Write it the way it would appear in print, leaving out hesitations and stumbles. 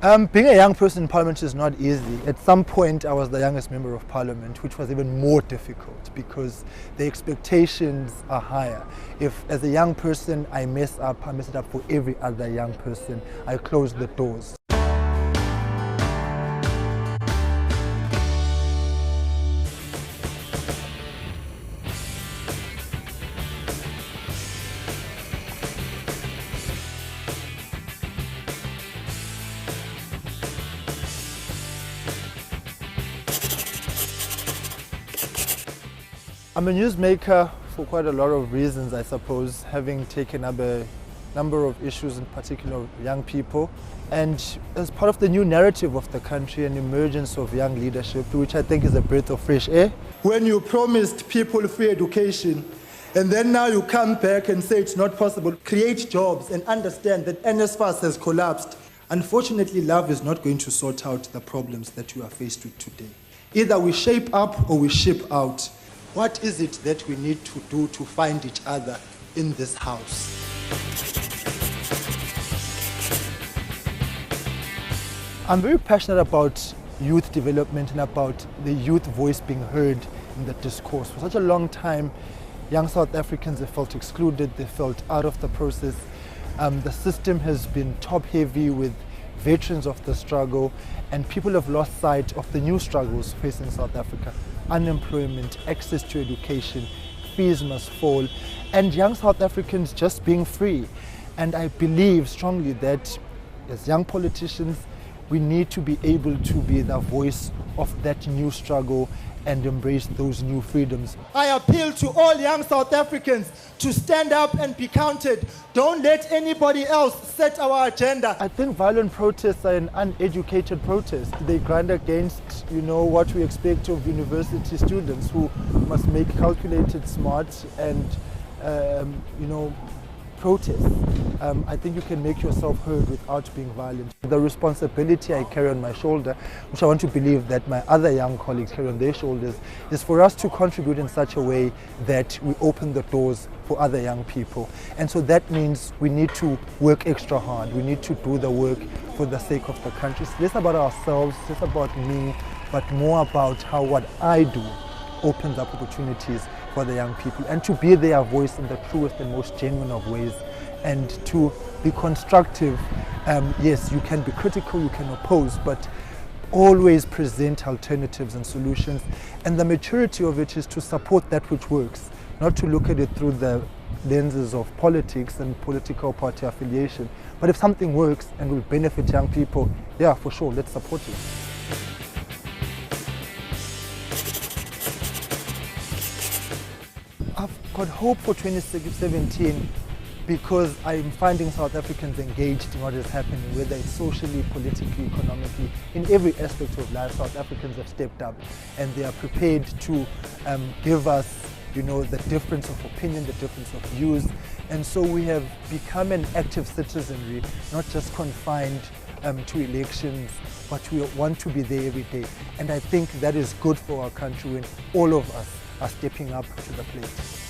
Being a young person in Parliament is not easy. At some point I was the youngest member of Parliament, which was even more difficult because the expectations are higher. If as a young person I mess up, I mess it up for every other young person. I close the doors. I'm a newsmaker for quite a lot of reasons, I suppose, having taken up a number of issues, in particular of young people, and as part of the new narrative of the country, an emergence of young leadership, which I think is a breath of fresh air. When you promised people free education, and then now you come back and say it's not possible, create jobs and understand that NSFAS has collapsed. Unfortunately, love is not going to sort out the problems that you are faced with today. Either we shape up or we ship out. What is it that we need to do to find each other in this house? I'm very passionate about youth development and about the youth voice being heard in the discourse. For such a long time, young South Africans have felt excluded, they felt out of the process. The system has been top-heavy with veterans of the struggle, and people have lost sight of the new struggles facing South Africa. Unemployment, access to education, fees must fall, and young South Africans just being free. And I believe strongly that as young politicians, we need to be able to be the voice of that new struggle and embrace those new freedoms. I appeal to all young South Africans to stand up and be counted. Don't let anybody else set our agenda. I think violent protests are an uneducated protest. They grind against, what we expect of university students who must make calculated, smart and, protest. I think you can make yourself heard without being violent. The responsibility I carry on my shoulder, which I want to believe that my other young colleagues carry on their shoulders, is for us to contribute in such a way that we open the doors for other young people. And so that means we need to work extra hard. We need to do the work for the sake of the country. It's less about ourselves, less about me, but more about how what I do opens up opportunities for the young people, and to be their voice in the truest and most genuine of ways, and to be constructive. Yes, you can be critical, you can oppose, but always present alternatives and solutions. And the maturity of it is to support that which works, not to look at it through the lenses of politics and political party affiliation. But if something works and will benefit young people, yeah, for sure, let's support it. I've got hope for 2017 because I'm finding South Africans engaged in what is happening, whether it's socially, politically, economically. In every aspect of life, South Africans have stepped up and they are prepared to give us, the difference of opinion, the difference of views. And so we have become an active citizenry, not just confined to elections, but we want to be there every day. And I think that is good for our country when all of us are stepping up to the plate.